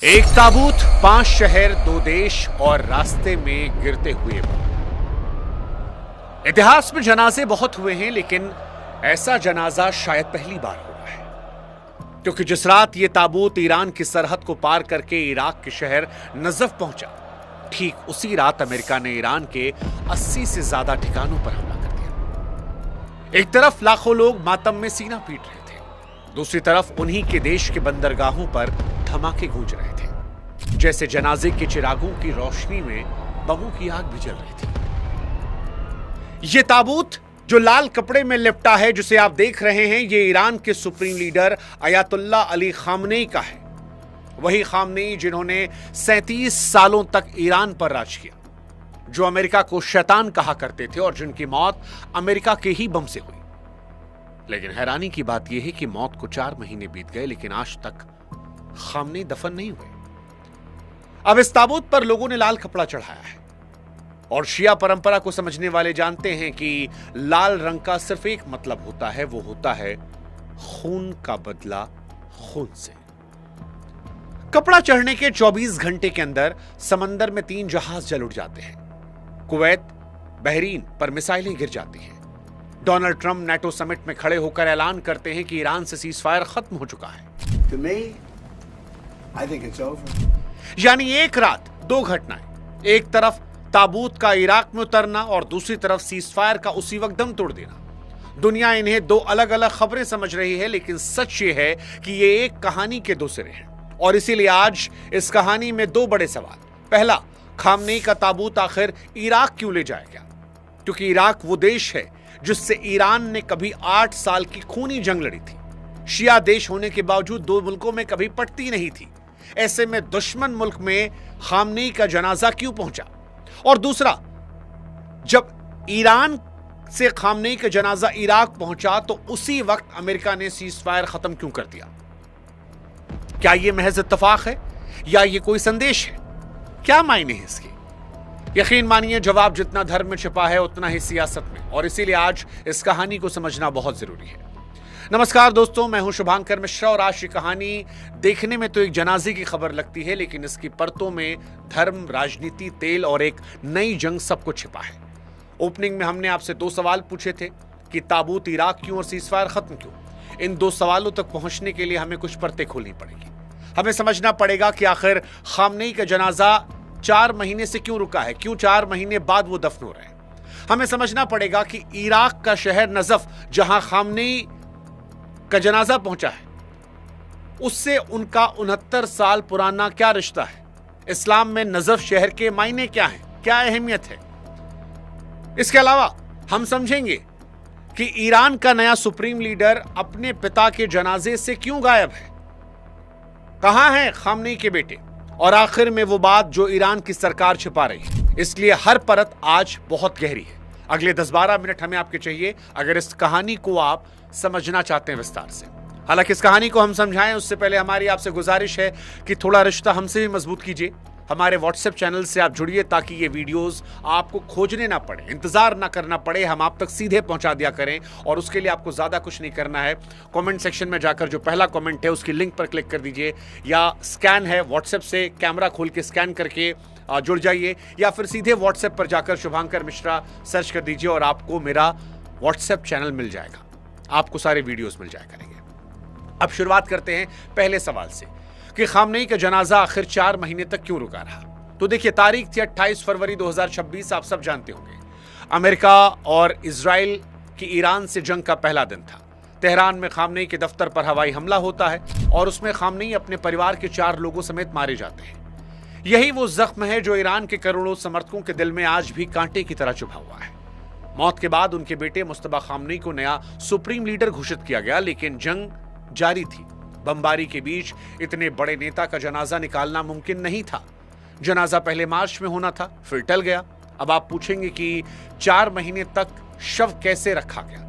एक ताबूत, 5 शहर, 2 देश और रास्ते में गिरते हुए बम। इतिहास में जनाजे बहुत हुए हैं, लेकिन ऐसा जनाजा शायद पहली बार हुआ है, क्योंकि जिस रात यह ताबूत ईरान की सरहद को पार करके इराक के शहर नजफ पहुंचा, ठीक उसी रात अमेरिका ने ईरान के 80 से ज्यादा ठिकानों पर हमला कर दिया। एक तरफ लाखों लोग मातम में सीना पीट रहे थे, दूसरी तरफ उन्हीं के देश के बंदरगाहों पर धमाके गूंज रहे थे, जैसे जनाजे के चिरागों की रोशनी में बमों की आग भी जल रही थी। यह ताबूत जो लाल कपड़े में लिपटा है, जिसे आप देख रहे हैं, यह ईरान के supreme leader Ayatollah Ali Khamenei का है। वही खामनेई जिन्होंने 37 सालों तक ईरान पर राज किया, जो अमेरिका को शैतान कहा करते थे और जिनकी मौत अमेरिका के ही बम से हुई। लेकिन हैरानी की बात यह है कि मौत को 4 महीने बीत गए, लेकिन आज तक खामनेई दफन नहीं हुए। अब इस ताबूत पर लोगों ने लाल कपड़ा चढ़ाया है, और शिया परंपरा को समझने वाले जानते हैं कि लाल रंग का सिर्फ एक मतलब होता है, वो होता है खून का बदला खून से। कपड़ा चढ़ने के 24 घंटे के अंदर समंदर में 3 जहाज जल उठ जाते हैं। कुवैत, बहरीन पर मिसाइलें गिर जाती हैं। डोनाल्ड ट्रंप नेटो समिट में खड़े होकर ऐलान करते हैं कि ईरान से सीजफायर खत्म हो चुका है। To me, I think it's over. यानी एक रात 2 घटनाएं, एक तरफ ताबूत का इराक में उतरना और दूसरी तरफ सीजफायर का उसी वक्त दम तोड़ देना। दुनिया इन्हें 2 अलग अलग खबरें समझ रही है, लेकिन सच ये है कि ये एक कहानी के 2 सिरे हैं, और इसीलिए आज इस कहानी में 2 बड़े सवाल। पहला, खामनेई का ताबूत आखिर इराक क्यों ले जाया गया? क्योंकि इराक वो देश है जिससे ईरान ने कभी 8 साल की खूनी जंग लड़ी थी। शिया देश होने के बावजूद 2 मुल्कों में कभी पटती नहीं थी। ऐसे में दुश्मन मुल्क में खामनेई का जनाजा क्यों पहुंचा? और दूसरा, जब ईरान से खामनेई का जनाजा इराक पहुंचा, तो उसी वक्त अमेरिका ने सीजफायर खत्म क्यों कर दिया? क्या यह महज इत्तेफाक है या यह कोई संदेश है? क्या मायने हैं इसके? यकीन मानिए, जवाब जितना धर्म में छिपा है उतना ही सियासत में, और इसीलिए आज इस कहानी को समझना बहुत जरूरी है। नमस्कार दोस्तों, मैं हूं शुभांकर मिश्रा, और आज की कहानी देखने में तो एक जनाजे की खबर लगती है, लेकिन इसकी परतों में धर्म, राजनीति, तेल और एक नई जंग सब कुछ छिपा है। ओपनिंग में हमने आपसे 2 सवाल पूछे थे कि ताबूत इराक क्यों और सीजफायर खत्म क्यों। इन 2 सवालों तक पहुंचने के लिए हमें कुछ परतें खोलनी पड़ेगी। हमें समझना पड़ेगा कि आखिर खामनेई का जनाजा 4 महीने से क्यों रुका है, क्यों 4 महीने बाद वो दफन हो रहे हैं। हमें समझना पड़ेगा कि इराक का शहर नजफ, जहां खामनेई का जनाजा पहुंचा है, उससे उनका 69 साल पुराना क्या रिश्ता है? इस्लाम में नजफ शहर के मायने क्या हैं, क्या अहमियत है? इसके अलावा हम समझेंगे कि ईरान का नया सुप्रीम लीडर अपने पिता के जनाजे से क्यों गायब है, कहां हैं खामनेई के बेटे, और आखिर में वो बात जो ईरान की सरकार छिपा रही है। इसलिए हर परत आज बहुत गहरी है। अगले 10-12 मिनट हमें आपके चाहिए अगर इस कहानी को आप समझना चाहते हैं विस्तार से। हालांकि इस कहानी को हम समझाएं उससे पहले हमारी आपसे गुजारिश है कि थोड़ा रिश्ता हमसे भी मजबूत कीजिए। हमारे व्हाट्सएप चैनल से आप जुड़िए, ताकि ये वीडियोस आपको खोजने ना पड़े, इंतजार ना करना पड़े, हम आप तक सीधे पहुंचा दिया करें। और उसके लिए आपको ज्यादा कुछ नहीं करना है। कमेंट सेक्शन में जाकर जो पहला कमेंट है उसकी लिंक पर क्लिक कर दीजिए, या स्कैन है व्हाट्सएप से कैमरा खोल के स्कैन करके जुड़ जाइए, या फिर सीधे व्हाट्सएप पर जाकर शुभांकर मिश्रा सर्च कर दीजिए और आपको मेरा व्हाट्सएप चैनल मिल जाएगा, आपको सारे वीडियोस मिल जाया करेंगे। अब शुरुआत करते हैं पहले सवाल से कि खामनेई का जनाजा आखिर 4 महीने तक क्यों रुका रहा। तो देखिए, तारीख थी 28 फरवरी 2026, आप सब जानते होंगे। अमेरिका और इजराइल की ईरान से जंग का पहला दिन था। तेहरान में खामनेई के दफ्तर पर हवाई हमला होता है, और उसमें खामनेई अपने परिवार के 4 लोगों समेत मारे जाते हैं। यही वो जख्म है जो ईरान के करोड़ों समर्थकों के दिल में आज भी कांटे की तरह चुभा हुआ है। मौत के बाद उनके बेटे मुस्तफा खामनेई को नया सुप्रीम लीडर घोषित किया गया, लेकिन जंग जारी थी। बमबारी के बीच इतने बड़े नेता का जनाजा निकालना मुमकिन नहीं था। जनाजा पहले मार्च में होना था, फिर टल गया। अब आप पूछेंगे कि 4 महीने तक शव कैसे रखा गया?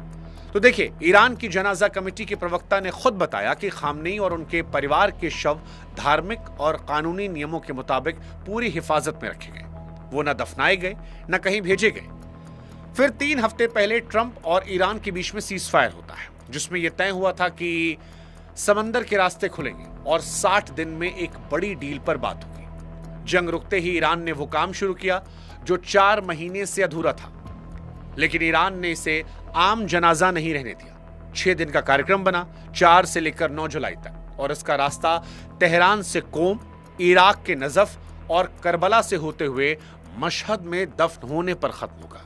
तो देखिए, ईरान की जनाजा कमेटी के प्रवक्ता ने खुद बताया कि खामनेई और उनके परिवार के शव धार्मिक और कानूनी नियमों के मुताबिक पूरी हिफाजत में रखे गए। वो न दफनाए गए, न कहीं भेजे गए। फिर 3 हफ्ते पहले ट्रंप और ईरान के बीच में सीजफायर होता है, जिसमें यह तय हुआ था कि समंदर के रास्ते खुलेंगे, और 60 दिन में एक बड़ी डील पर बात हुई। जंग रुकते ही ईरान ने वो काम शुरू किया जो 4 महीने से अधूरा था, लेकिन ईरान ने इसे आम जनाजा नहीं रहने दिया। 6 दिन का कार्यक्रम बना, 4 से लेकर 9 जुलाई तक, और इसका रास्ता तेहरान से कोम, इराक के नजफ और करबला से होते हुए मशहद में दफन होने पर खत्म होगा।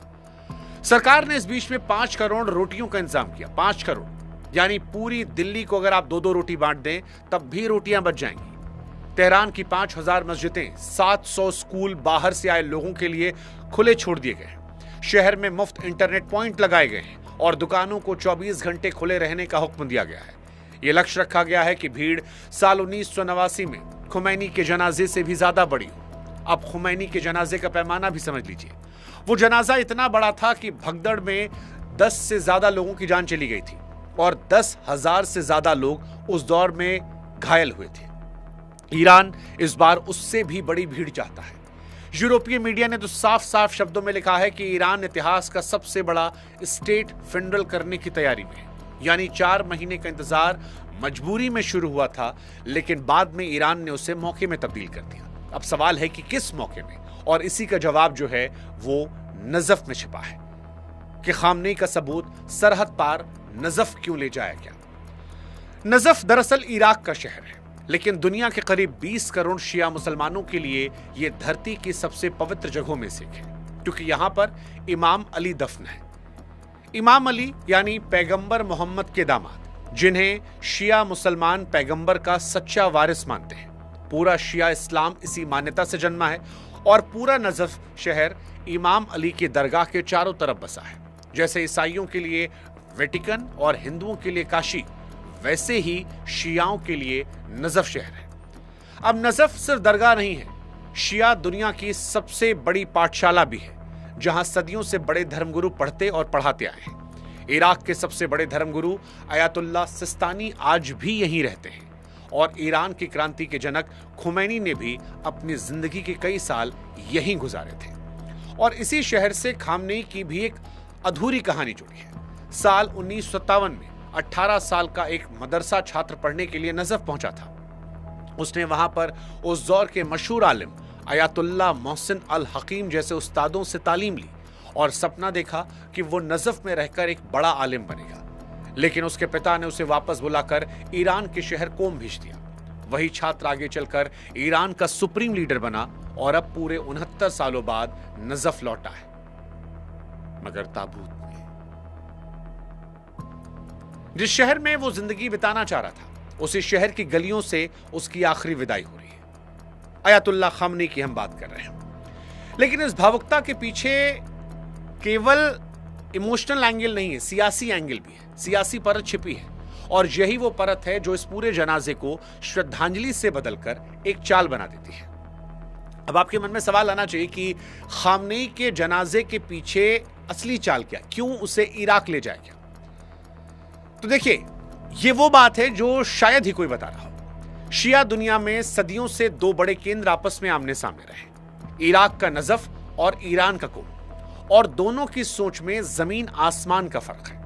सरकार ने इस बीच में 5 करोड़ रोटियों का इंतजाम किया। 5 करोड़ यानी पूरी दिल्ली को अगर आप 2-2 रोटी बांट दें तब भी रोटियां बच जाएंगी। तेहरान की 5000 मस्जिदें, 700 स्कूल बाहर से आए लोगों के लिए खुले छोड़ दिए गए। शहर में मुफ्त इंटरनेट पॉइंट लगाए गए हैं और दुकानों को 24 घंटे खुले रहने का हुक्म दिया गया है। यह लक्ष्य रखा गया है कि भीड़ साल 1989 में खुमैनी के जनाजे से भी ज्यादा बड़ी हो। अब खुमैनी के जनाजे का पैमाना भी समझ लीजिए। वो जनाजा इतना बड़ा था कि भगदड़ में 10 से ज्यादा लोगों की जान चली गई थी और 10,000 से ज्यादा लोग उस दौर में घायल हुए थे। ईरान इस बार उससे भी बड़ी भीड़ चाहता है। यूरोपीय मीडिया ने तो साफ साफ शब्दों में लिखा है कि ईरान इतिहास का सबसे बड़ा स्टेट फिनरल करने की तैयारी में है। यानी 4 महीने का इंतजार मजबूरी में शुरू हुआ था, लेकिन बाद में ईरान ने उसे मौके में तब्दील कर दिया। अब सवाल है कि किस मौके में, और इसी का जवाब जो है वो नजफ में छिपा है कि खामनेई का सबूत सरहद पार नजफ क्यों ले जाया गया। नजफ दरअसल इराक का शहर है, लेकिन दुनिया के करीब 20 करोड़ शिया मुसलमानों के लिए यह धरती की सबसे पवित्र जगहों में से एक है, क्योंकि यहां पर इमाम अली दफन है। इमाम अली यानी पैगंबर मोहम्मद के दामाद, जिन्हें शिया मुसलमान पैगंबर का सच्चा वारिस मानते हैं। पूरा शिया इस्लाम इसी मान्यता से जन्मा है और पूरा नजफ शहर इमाम अली की दरगाह के चारों तरफ बसा है। जैसे ईसाइयों के लिए वेटिकन और हिंदुओं के लिए काशी, वैसे ही शियाओं के लिए नजफ शहर है। अब नजफ सिर्फ दरगाह नहीं है, शिया दुनिया की सबसे बड़ी पाठशाला भी है, जहां सदियों से बड़े धर्मगुरु पढ़ते और पढ़ाते आए हैं। इराक के सबसे बड़े धर्मगुरु अयातुल्लाह सिस्तानी आज भी यहीं रहते हैं, और ईरान की क्रांति के जनक खुमैनी ने भी अपनी जिंदगी के कई साल यहीं गुजारे थे। और इसी शहर से खामनेई की भी एक अधूरी कहानी जुड़ी है। साल 1957 में 18 साल का एक मदरसा छात्र पढ़ने के लिए नजफ पहुंचा था। उसने वहां पर उस दौर के मशहूर आलिम अयातुल्लाह मोहसिन अल हकीम जैसे उस्तादों से तालीम ली और सपना देखा कि वो नजफ में रहकर एक बड़ा आलिम बनेगा। लेकिन उसके पिता ने उसे वापस बुलाकर ईरान के शहर कोम भेज दिया। वही छात्र आगे चलकर ईरान का सुप्रीम लीडर बना और अब पूरे 69 सालों बाद नजफ लौटा है, मगर ताबूत में। जिस शहर में वो जिंदगी बिताना चाह रहा था, उसी शहर की गलियों से उसकी आखिरी विदाई हो रही है। अयातुल्लाह खामनेई की हम बात कर रहे हैं, लेकिन इस भावुकता के पीछे केवल इमोशनल एंगल नहीं है, सियासी एंगल भी है, सियासी परत छिपी है। और यही वो परत है जो इस पूरे जनाजे को श्रद्धांजलि से बदलकर एक चाल बना देती है। अब आपके मन में सवाल आना चाहिए कि खामनेई के जनाजे के पीछे असली चाल क्या, क्यों उसे इराक ले जाया गया? तो देखिए, ये वो बात है जो शायद ही कोई बता रहा हो। शिया दुनिया में सदियों से 2 बड़े केंद्र आपस में आमने सामने रहे, इराक का नजफ और ईरान का कोम, और दोनों की सोच में जमीन आसमान का फर्क है।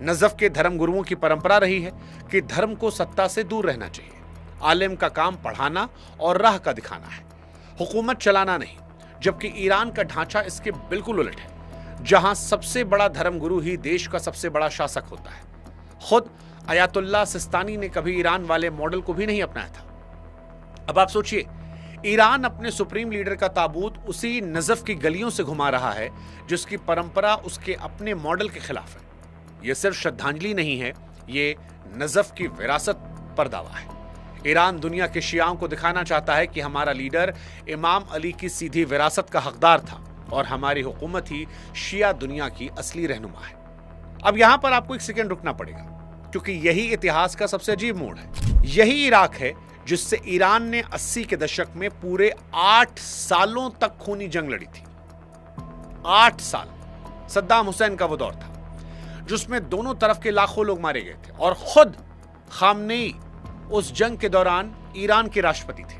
नजफ के धर्म गुरुओं की परंपरा रही है कि धर्म को सत्ता से दूर रहना चाहिए। आलिम का काम पढ़ाना और राह का दिखाना है, हुकूमत चलाना नहीं। जबकि ईरान का ढांचा इसके बिल्कुल उलट है, जहां सबसे बड़ा धर्मगुरु ही देश का सबसे बड़ा शासक होता है। खुद अयातुल्लाह सिस्तानी ने कभी ईरान वाले मॉडल को भी नहीं अपनाया था। अब आप सोचिए, ईरान अपने सुप्रीम लीडर का ताबूत उसी नजफ की गलियों से घुमा रहा है जिसकी परंपरा उसके अपने मॉडल के खिलाफ है। यह सिर्फ श्रद्धांजलि नहीं है, ये नजफ की विरासत पर दावा है। ईरान दुनिया के शियाओं को दिखाना चाहता है कि हमारा लीडर इमाम अली की सीधी विरासत का हकदार था और हमारी हुकूमत ही शिया दुनिया की असली रहनुमा है। अब यहां पर आपको एक सेकंड रुकना पड़ेगा, क्योंकि यही इतिहास का सबसे अजीब मोड़ है। यही इराक है जिससे ईरान ने 80 के दशक में पूरे 8 सालों तक खूनी जंग लड़ी थी। 8 साल सद्दाम हुसैन का वो दौर था जिसमें दोनों तरफ के लाखों लोग मारे गए थे, और खुद खामनेई उस जंग के दौरान ईरान के राष्ट्रपति थे।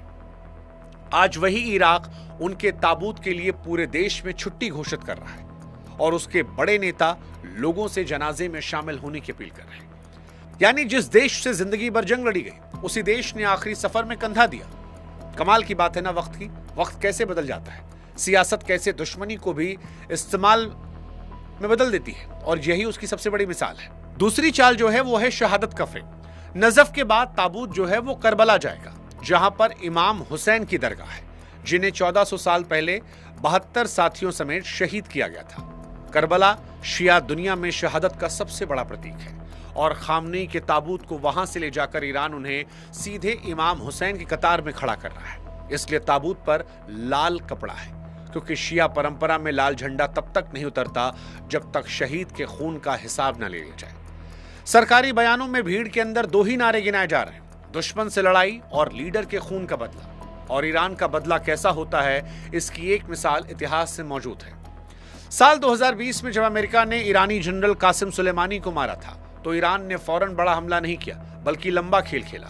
आज वही इराक उनके ताबूत के लिए पूरे देश में छुट्टी घोषित कर रहा है और उसके बड़े नेता लोगों से जनाजे में शामिल होने की अपील कर रहे हैं। यानी जिस देश से जिंदगी भर जंग लड़ी गई, उसी देश ने आखिरी सफर में कंधा दिया। कमाल की बात है ना वक्त की, वक्त कैसे बदल जाता है, सियासत कैसे दुश्मनी को भी इस्तेमाल में बदल देती है, और यही उसकी सबसे बड़ी मिसाल है। दूसरी चाल जो है वो है शहादत का फ्रेम। नजफ के बाद ताबूत जो है वो करबला जाएगा, जहां पर इमाम हुसैन की दरगाह है, जिन्हें 1400 साल पहले 72 साथियों समेत शहीद किया गया था। करबला शिया दुनिया में शहादत का सबसे बड़ा प्रतीक है, और खामनेई के ताबूत को वहां से ले जाकर ईरान उन्हें सीधे इमाम हुसैन की कतार में खड़ा कर रहा है। इसलिए ताबूत पर लाल कपड़ा है, क्योंकि शिया परंपरा में लाल झंडा तब तक नहीं उतरता जब तक शहीद के खून का हिसाब न ले लिया जाए। सरकारी बयानों में भीड़ के अंदर दो ही नारे गिनाए जा रहे हैं, दुश्मन से लड़ाई और लीडर के खून का बदला। और ईरान का बदला कैसा होता है, इसकी एक मिसाल इतिहास से मौजूद है। साल 2020 में जब अमेरिका ने ईरानी जनरल कासिम सुलेमानी को मारा था, तो ईरान ने फौरन बड़ा हमला नहीं किया, बल्कि लंबा खेल खेला।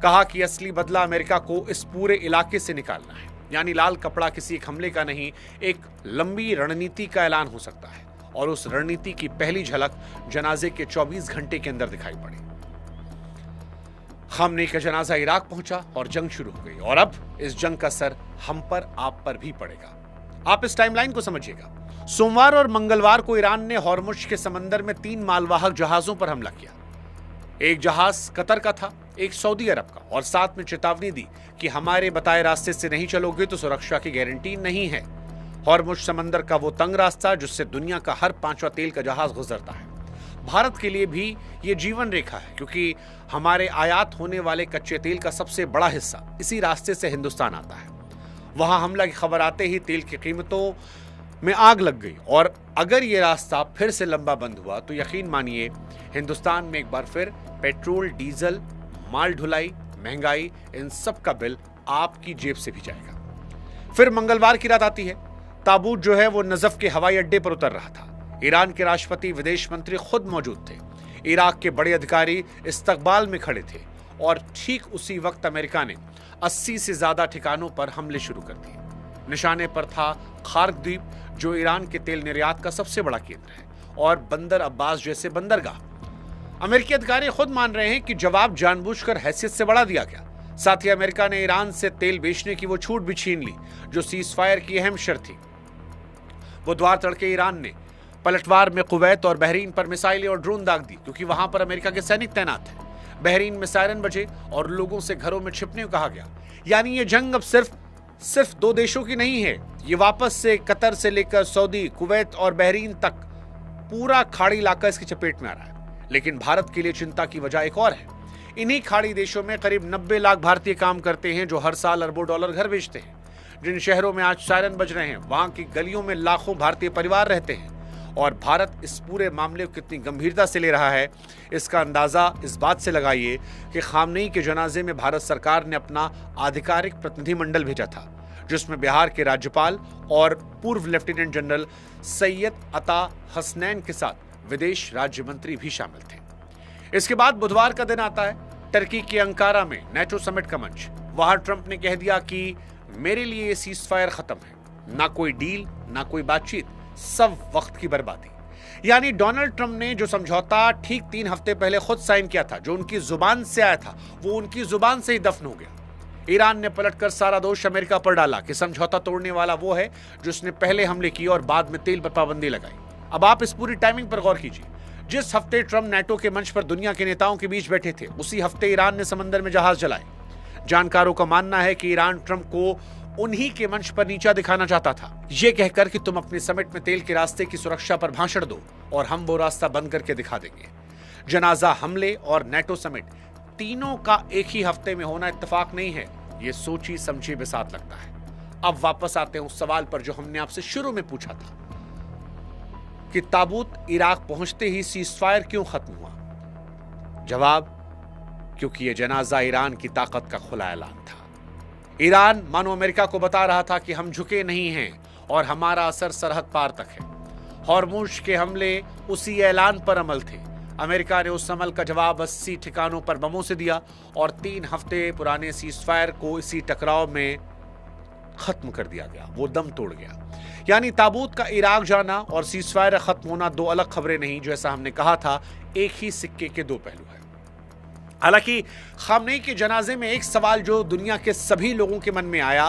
कहा कि असली बदला अमेरिका को इस पूरे इलाके से निकालना है, यानी लाल कपड़ा किसी एक हमले का नहीं, एक लंबी रणनीति का ऐलान हो सकता है। और उस रणनीति की पहली झलक जनाजे के 24 घंटे के अंदर दिखाई पड़ी। खामनेई का जनाजा इराक पहुंचा और जंग शुरू हो गई, और अब इस जंग का असर हम पर, आप पर भी पड़ेगा। आप इस टाइमलाइन को समझिएगा। सोमवार और मंगलवार को ईरान ने हॉर्मुज के समंदर में 3 मालवाहक जहाजों पर हमला किया। एक जहाज कतर का था, एक सऊदी अरब का, और साथ में चेतावनी दी कि हमारे बताए रास्ते से नहीं चलोगे तो सुरक्षा की गारंटी नहीं है। हॉर्मुज समंदर का वो तंग रास्ता जिससे दुनिया का हर 5वां तेल का जहाज गुजरता है। भारत के लिए भी ये जीवन रेखा है, क्योंकि हमारे आयात होने वाले कच्चे तेल का सबसे बड़ा हिस्सा इसी रास्ते से हिंदुस्तान आता है। वहां हमला की खबर आते ही तेल की कीमतों में आग लग गई, और अगर ये रास्ता फिर से लंबा बंद हुआ तो यकीन मानिए हिंदुस्तान में एक बार फिर पेट्रोल, डीजल, माल ढुलाई, महंगाई, इन सब का बिल आपकी जेब से भी जाएगा। फिर मंगलवार की रात आती है। ताबूत जो है वो नजफ के हवाई अड्डे पर उतर रहा था। ईरान के राष्ट्रपति, विदेश मंत्री खुद मौजूद थे। इराक के बड़े अधिकारी इस्तकबाल में खड़े थे, और ठीक उसी वक्त अमेरिका ने 80 से ज्यादा ठिकानों पर हमले शुरू कर दिए। निशाने पर था खार्क द्वीप, जो ईरान के तेल निर्यात का सबसे बड़ा केंद्र है, और बंदर अब्बास जैसे बंदरगाह। अमेरिकी अधिकारी खुद मान रहे हैं कि जवाब जानबूझकर हैसियत से बढ़ा दिया गया। साथ ही अमेरिका ने ईरान से तेल बेचने की वो छूट भी छीन ली जो सीजफायर की अहम शर्त थी। बुधवार तड़के ईरान ने पलटवार में कुवैत और बहरीन पर मिसाइलें और ड्रोन दाग दी, क्योंकि वहां पर अमेरिका के सैनिक तैनात हैं। बहरीन में सायरन बजे और लोगों से घरों में छिपने को कहा गया। यानी ये जंग अब सिर्फ 2 देशों की नहीं है, ये वापस से कतर से लेकर सऊदी, कुवैत और बहरीन तक पूरा खाड़ी इलाका इसकी चपेट में आ रहा है। लेकिन भारत के लिए चिंता की वजह एक और है। इन्हीं खाड़ी देशों में करीब 90 लाख भारतीय काम करते हैं, जो हर साल अरबों डॉलर घर भेजते हैं। जिन शहरों में आज सायरन बज रहे हैं, वहां की गलियों में लाखों भारतीय परिवार रहते हैं। और भारत इस पूरे मामले को कितनी गंभीरता से ले रहा है, इसका अंदाजा इस बात से लगाइए कि खामनेई के जनाजे में भारत सरकार ने अपना आधिकारिक प्रतिनिधिमंडल भेजा था, जिसमें बिहार के राज्यपाल और पूर्व लेफ्टिनेंट जनरल सैयद अता हसनैन के साथ विदेश राज्य मंत्री भी शामिल थे। इसके बाद बुधवार का दिन आता है। टर्की के अंकारा में नेटो समिट का मंच। वहां ट्रंप ने कह दिया कि मेरे लिए सीजफायर खत्म है, ना कोई डील, ना कोई बातचीत, सब वक्त की बर्बादी। यानी डोनाल्ड ट्रंप ने जो समझौता ठीक 3 हफ्ते पहले खुद साइन किया था, जो उनकी जुबान से आया था, वो उनकी जुबान से ही दफन हो गया। ईरान ने पलटकर सारा दोष अमेरिका पर डाला कि समझौता तोड़ने वाला वो है जिसने पहले हमले किए और बाद में तेल पर पाबंदी लगाई। अब आप इस पूरी टाइमिंग पर गौर कीजिए। जिस हफ्ते ट्रंप नेटो के मंच पर दुनिया के नेताओं के बीच बैठे थे, उसी हफ्ते ईरान ने समंदर में जहाज जलाए। जानकारों का मानना है कि ईरान ट्रंप को उन्हीं के मंच पर नीचा दिखाना चाहता था, यह कहकर कि तुम अपने समिट में तेल के रास्ते की सुरक्षा पर भाषण दो और हम वो रास्ता बंद करके दिखा देंगे। जनाजा, हमले और नेटो समिट तीनों का एक ही हफ्ते में होना इत्तेफाक नहीं है। ये सोची समझी बिसात लगता है। अब वापस आते हैं उस सवाल पर जो हमने आपसे शुरू में पूछा था कि ताबूत इराक पहुंचते ही सीजफायर क्यों खत्म हुआ? जवाब, क्योंकि यह जनाजा ईरान की ताकत का खुला ऐलान था। ईरान मानो अमेरिका को बता रहा था कि हम झुके नहीं हैं और हमारा असर सरहद पार तक है। हॉर्मुज के हमले उसी ऐलान पर अमल थे। अमेरिका ने उस अमल का जवाब 80 ठिकानों पर बमों से दिया और 3 हफ्ते पुराने सीजफायर को इसी टकराव में खत्म कर दिया गया। वो दम तोड़ गया। यानी ताबूत का इराक जाना और सीजफायर खत्म होना 2 अलग खबरें नहीं, जैसा हमने कहा था, एक ही सिक्के के 2 पहलू है। हालांकि खामनेई के जनाजे में एक सवाल जो दुनिया के सभी लोगों के मन में आया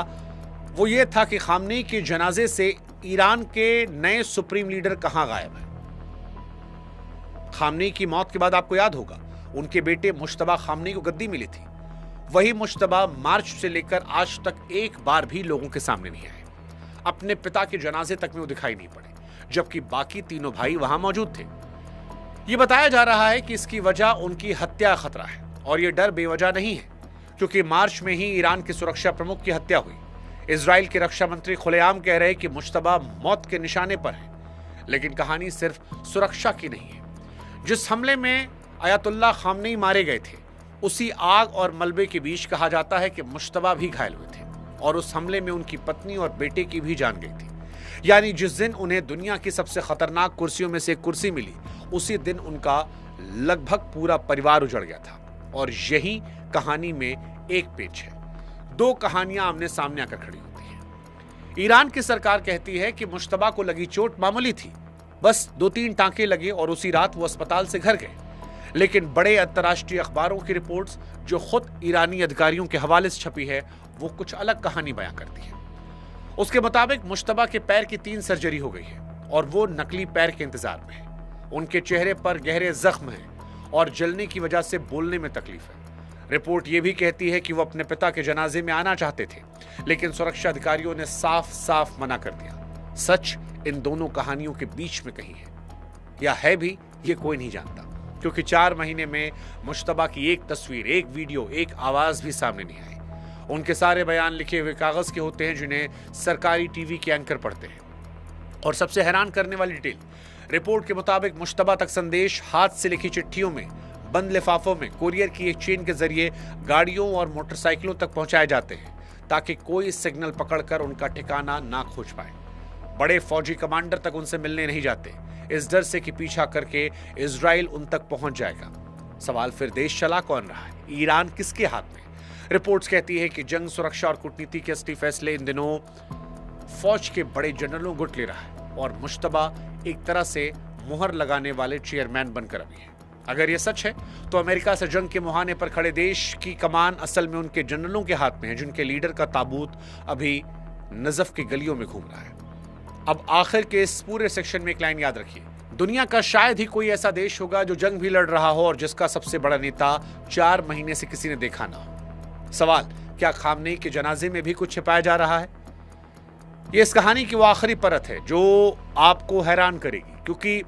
वो ये था कि खामनेई के जनाजे से ईरान के नए सुप्रीम लीडर कहां गायब है। खामनेई की मौत के बाद आपको याद होगा उनके बेटे मुश्तबा खामनेई को गद्दी मिली थी। वही मुश्तबा मार्च से लेकर आज तक एक बार भी लोगों के सामने नहीं आए। अपने पिता के जनाजे तक में वो दिखाई नहीं पड़े, जबकि बाकी तीनों भाई वहां मौजूद थे। ये बताया जा रहा है कि इसकी वजह उनकी हत्या का खतरा है, और यह डर बेवजह नहीं है, क्योंकि मार्च में ही ईरान के सुरक्षा प्रमुख की हत्या हुई। इजराइल के रक्षा मंत्री खुलेआम कह रहे हैं कि मुश्तबा मौत के निशाने पर है, लेकिन कहानी सिर्फ सुरक्षा की नहीं है। जिस हमले में अयतुल्लाह खामनेई मारे गए थे, उसी आग और मलबे के बीच कहा जाता है कि मुश्तबा भी घायल हुए थे, और उस हमले में उनकी पत्नी और बेटे की भी जान गई थी। यानी जिस दिन उन्हें दुनिया की सबसे खतरनाक कुर्सियों में से एक कुर्सी मिली, उसी दिन उनका लगभग पूरा परिवार उजड़ गया था। और यही कहानी में एक पेच है। दो कहानियां आमने सामने आकर खड़ी होती हैं। ईरान की सरकार कहती है कि मुश्तबा को लगी चोट मामूली थी, बस 2-3 टांके लगे और उसी रात वो अस्पताल से घर गए। लेकिन बड़े अंतर्राष्ट्रीय अखबारों की रिपोर्ट्स जो खुद ईरानी अधिकारियों के हवाले से छपी है, वो कुछ अलग कहानी बयां करती है। उसके मुताबिक मुश्तबा के पैर की 3 सर्जरी हो गई है और वो नकली पैर के इंतजार में है। उनके चेहरे पर गहरे जख्म हैं और जलने की वजह से बोलने में तकलीफ है। रिपोर्ट ये भी कहती है कि वो अपने पिता के जनाजे में आना चाहते थे, लेकिन सुरक्षा अधिकारियों ने साफ साफ मना कर दिया। सच इन दोनों कहानियों के बीच में कहीं है, या है भी, ये कोई नहीं जानता, क्योंकि 4 महीने में मुश्तबा की एक तस्वीर, एक वीडियो, एक आवाज भी सामने नहीं आई। उनके सारे बयान लिखे हुए कागज के होते हैं, जिन्हें सरकारी टीवी के एंकर पढ़ते हैं। और सबसे हैरान करने वाली डिटेल, रिपोर्ट के मुताबिक मुश्तबा तक संदेश हाथ से लिखी चिट्ठियों में, बंद लिफाफों में, कुरियर की एक चेन के जरिए गाड़ियों और मोटरसाइकिलों तक पहुंचाए जाते हैं, ताकि कोई सिग्नल पकड़कर उनका ठिकाना ना खोज पाए। बड़े फौजी कमांडर तक उनसे मिलने नहीं जाते, इस डर से कि पीछा करके इजराइल उन तक पहुंच जाएगा। सवाल फिर देश चला कौन रहा है? ईरान किसके हाथ में? रिपोर्ट्स कहती है कि जंग, सुरक्षा और कूटनीति के असली फैसले इन दिनों फौज के बड़े जनरलों गुट ले रहा है, और मुश्तबा एक तरह से मुहर लगाने वाले चेयरमैन बनकर अभी है। अगर यह सच है तो अमेरिका से जंग के मुहाने पर खड़े देश की कमान असल में उनके जनरलों के हाथ में है, जिनके लीडर का ताबूत अभी नजफ की गलियों में घूम रहा है। अब आखिर के इस पूरे सेक्शन में एक लाइन याद रखिए, दुनिया का शायद ही कोई ऐसा देश होगा जो जंग भी लड़ रहा हो और जिसका सबसे बड़ा नेता 4 महीने से किसी ने देखा ना हो। सवाल, क्या खामनेई के जनाजे में भी कुछ छिपाया जा रहा है? यह इस कहानी की वो आखिरी परत है जो आपको हैरान करेगी, क्योंकि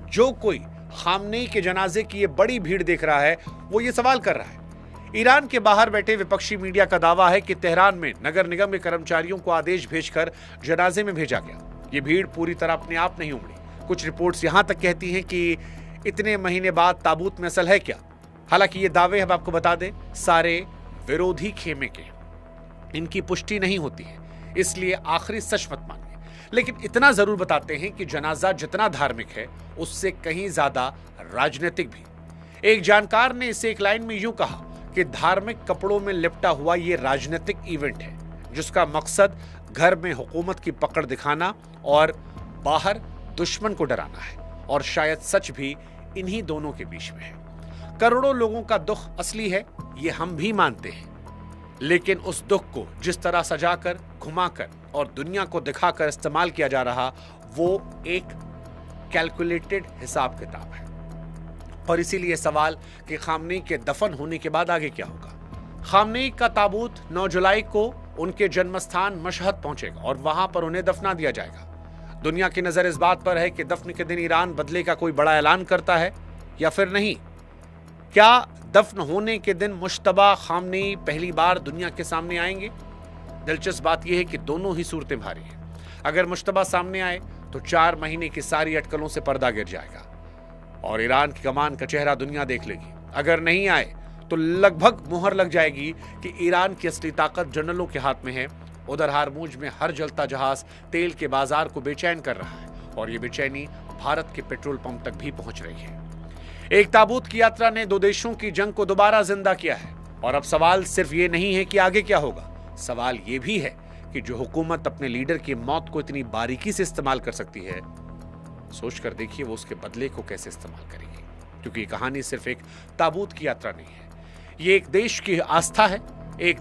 जो कोई खामनेई के जनाजे की ये बड़ी भीड़ देख रहा है, वो ये सवाल कर रहा है। ईरान के बाहर बैठे विपक्षी मीडिया का दावा है कि तेहरान में नगर निगम के कर्मचारियों को आदेश भेजकर जनाजे में भेजा गया। ये भीड़ पूरी तरह अपने आप नहीं उमड़ी। कुछ रिपोर्ट्स यहां तक कहती हैं कि इतने महीने बाद ताबूत में असल है क्या। हालांकि ये दावे हम आपको बता दें, सारे विरोधी खेमे के, इनकी पुष्टि नहीं होती है, इसलिए आखिरी सच मत मानिए। लेकिन इतना जरूर बताते हैं कि जनाजा जितना धार्मिक है, उससे कहीं ज्यादा राजनीतिक भी। एक जानकार ने इसे एक लाइन में यूं कहा कि धार्मिक कपड़ों में लिपटा हुआ ये राजनीतिक इवेंट है, जिसका मकसद घर में हुकूमत की पकड़ दिखाना और बाहर दुश्मन को डराना है। और शायद सच भी इन्हीं दोनों के बीच में है। करोड़ों लोगों का दुख असली है, ये हम भी मानते हैं, लेकिन उस दुख को जिस तरह सजाकर, घुमाकर और दुनिया को दिखाकर इस्तेमाल किया जा रहा, वो एक कैलकुलेटेड हिसाब किताब है। और इसीलिए सवाल कि खामनेई के दफन होने के बाद आगे क्या होगा। खामनेई का ताबूत 9 जुलाई को उनके जन्मस्थान मशहद पहुंचेगा और वहां पर उन्हें दफना दिया जाएगा। दुनिया की नजर इस बात पर है कि दफन के दिन ईरान बदले का कोई बड़ा ऐलान करता है या फिर नहीं। क्या दफन होने के दिन मुश्तबा खामनेई पहली बार दुनिया के सामने आएंगे? दिलचस्प बात यह है कि दोनों ही सूरतें भारी हैं। अगर मुश्तबा सामने आए तो 4 महीने की सारी अटकलों से पर्दा गिर जाएगा और ईरान की कमान का चेहरा दुनिया देख लेगी। अगर नहीं आए तो लगभग मुहर लग जाएगी कि ईरान की असली ताकत जनरलों के हाथ में है। उधर हारमूज में हर जलता जहाज तेल के बाजार को बेचैन कर रहा है और ये बेचैनी भारत के पेट्रोल पंप तक भी पहुंच रही है। एक ताबूत की यात्रा ने 2 देशों की जंग को दोबारा जिंदा किया है और अब सवाल सिर्फ ये नहीं है कि आगे क्या होगा, सवाल ये भी है कि जो हुकूमत अपने लीडर की मौत को इतनी बारीकी से इस्तेमाल कर सकती है, सोच कर देखिए वो उसके बदले को कैसे इस्तेमाल करेगी। क्योंकि ये कहानी सिर्फ एक ताबूत की यात्रा नहीं है, ये एक देश की आस्था है, एक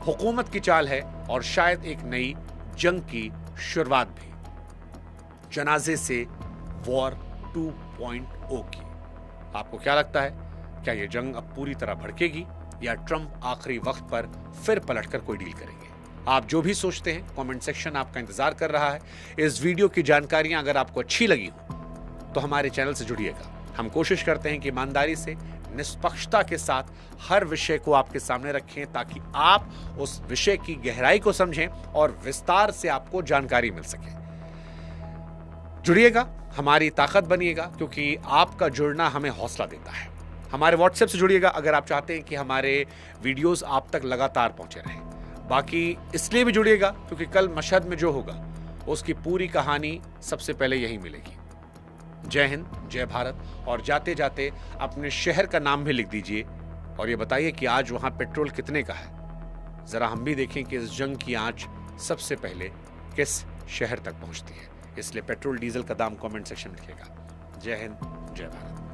हुकूमत की चाल है और शायद एक नई जंग की शुरुआत भी। जनाजे से वॉर 2.0 की। आपको क्या लगता है, क्या यह जंग अब पूरी तरह भड़केगी या ट्रंप आखिरी वक्त पर फिर पलटकर कोई डील करेंगे? आप जो भी सोचते हैं कमेंट सेक्शन आपका इंतजार कर रहा है। इस वीडियो की जानकारियां अगर आपको अच्छी लगी हो तो हमारे चैनल से जुड़िएगा। हम कोशिश करते हैं कि ईमानदारी से, निष्पक्षता के साथ हर विषय को आपके सामने रखें ताकि आप उस विषय की गहराई को समझें और विस्तार से आपको जानकारी मिल सके। जुड़िएगा, हमारी ताकत बनिएगा, क्योंकि आपका जुड़ना हमें हौसला देता है। हमारे व्हाट्सएप से जुड़िएगा अगर आप चाहते हैं कि हमारे वीडियोस आप तक लगातार पहुंचे रहें। बाकी इसलिए भी जुड़िएगा क्योंकि कल मशहद में जो होगा उसकी पूरी कहानी सबसे पहले यही मिलेगी। जय हिंद, जय भारत। और जाते जाते अपने शहर का नाम भी लिख दीजिए और ये बताइए कि आज वहां पेट्रोल कितने का है। जरा हम भी देखें कि इस जंग की आंच सबसे पहले किस शहर तक पहुंचती है। इसलिए पेट्रोल डीजल का दाम कमेंट सेक्शन में लिखिएगा। जय हिंद, जय भारत।